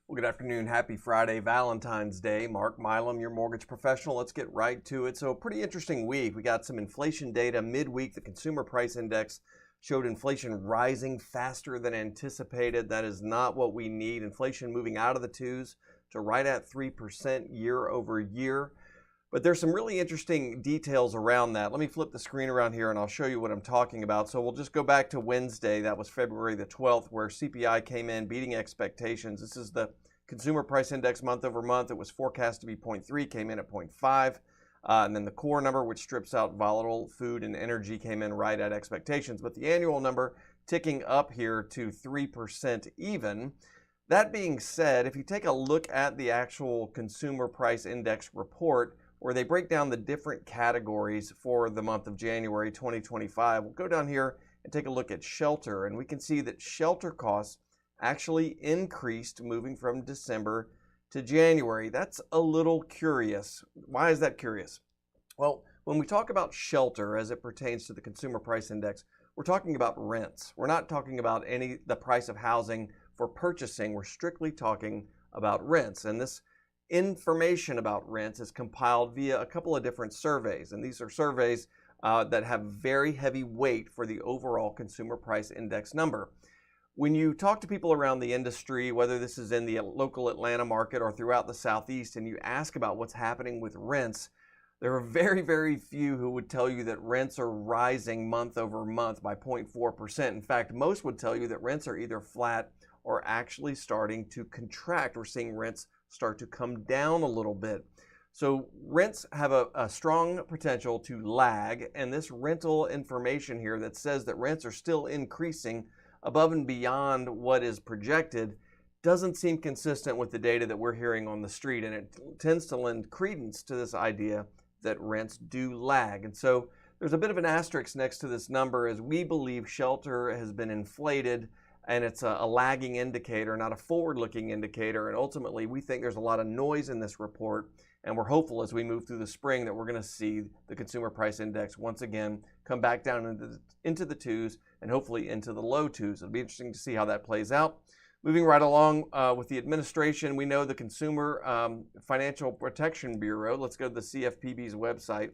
Well, good afternoon. Happy Friday, Valentine's Day. Mark Milam, your mortgage professional. Let's get right to it. So, a pretty interesting week. We got some inflation data midweek. The consumer price index showed inflation rising faster than anticipated. That is not what we need. Inflation moving out of the twos to right at 3% year over year. But there's some really interesting details around that. Let me flip the screen around here and I'll show you what I'm talking about. So we'll just go back to Wednesday. That was February the 12th, where CPI came in beating expectations. This is the consumer price index month over month. It was forecast to be 0.3, came in at 0.5. And then the core number, which strips out volatile food and energy, came in right at expectations. But the annual number ticking up here to 3% even. That being said, if you take a look at the actual consumer price index report, where they break down the different categories for the month of January 2025. We'll go down here and take a look at shelter, and we can see that shelter costs actually increased moving from December to January. That's a little curious. Why is that curious? Well, when we talk about shelter as it pertains to the consumer price index, we're talking about rents. We're not talking about the price of housing for purchasing. We're strictly talking about rents. And this information about rents is compiled via a couple of different surveys, and these are surveys that have very heavy weight for the overall consumer price index number. When you talk to people around the industry, whether this is in the local Atlanta market or throughout the Southeast, and you ask about what's happening with rents, there are very, very few who would tell you that rents are rising month over month by 0.4%. In fact, most would tell you that rents are either flat or actually starting to contract. We're seeing rents start to come down a little bit. So rents have a strong potential to lag, and this rental information here that says that rents are still increasing above and beyond what is projected doesn't seem consistent with the data that we're hearing on the street, and it tends to lend credence to this idea that rents do lag. And so there's a bit of an asterisk next to this number, as we believe shelter has been inflated and it's a lagging indicator, not a forward-looking indicator. And ultimately, we think there's a lot of noise in this report, and we're hopeful as we move through the spring that we're going to see the consumer price index once again come back down into the twos and hopefully into the low twos. It'll be interesting to see how that plays out. Moving right along with the administration, we know the Consumer Financial Protection Bureau. Let's go to the CFPB's website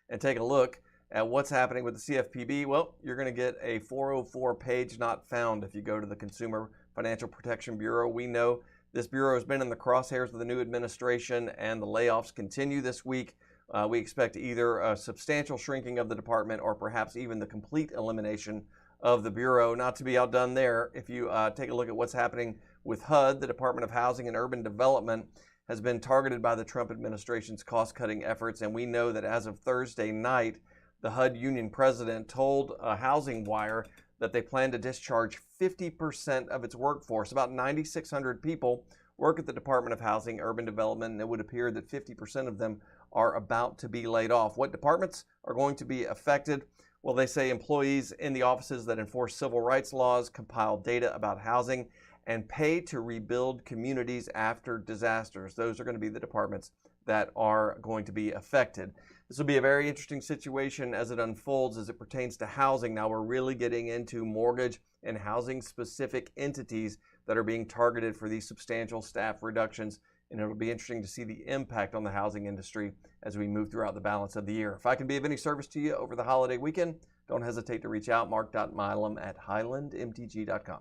and take a look at what's happening with the CFPB. Well, you're going to get a 404 page not found if you go to the Consumer Financial Protection Bureau. We know this bureau has been in the crosshairs of the new administration, and the layoffs continue this week. We expect either a substantial shrinking of the department or perhaps even the complete elimination of the bureau. Not to be outdone there, if you take a look at what's happening with HUD, the Department of Housing and Urban Development has been targeted by the Trump administration's cost-cutting efforts, and we know that as of Thursday night, the HUD union president told Housing Wire that they plan to discharge 50% of its workforce. About 9,600 people work at the Department of Housing, Urban Development, and it would appear that 50% of them are about to be laid off. What departments are going to be affected? Well, they say employees in the offices that enforce civil rights laws, compile data about housing, and pay to rebuild communities after disasters. Those are going to be the departments that are going to be affected. This will be a very interesting situation as it unfolds as it pertains to housing. Now we're really getting into mortgage and housing specific entities that are being targeted for these substantial staff reductions, and it'll be interesting to see the impact on the housing industry as we move throughout the balance of the year. If I can be of any service to you over the holiday weekend, don't hesitate to reach out, mark.milam@highlandmtg.com.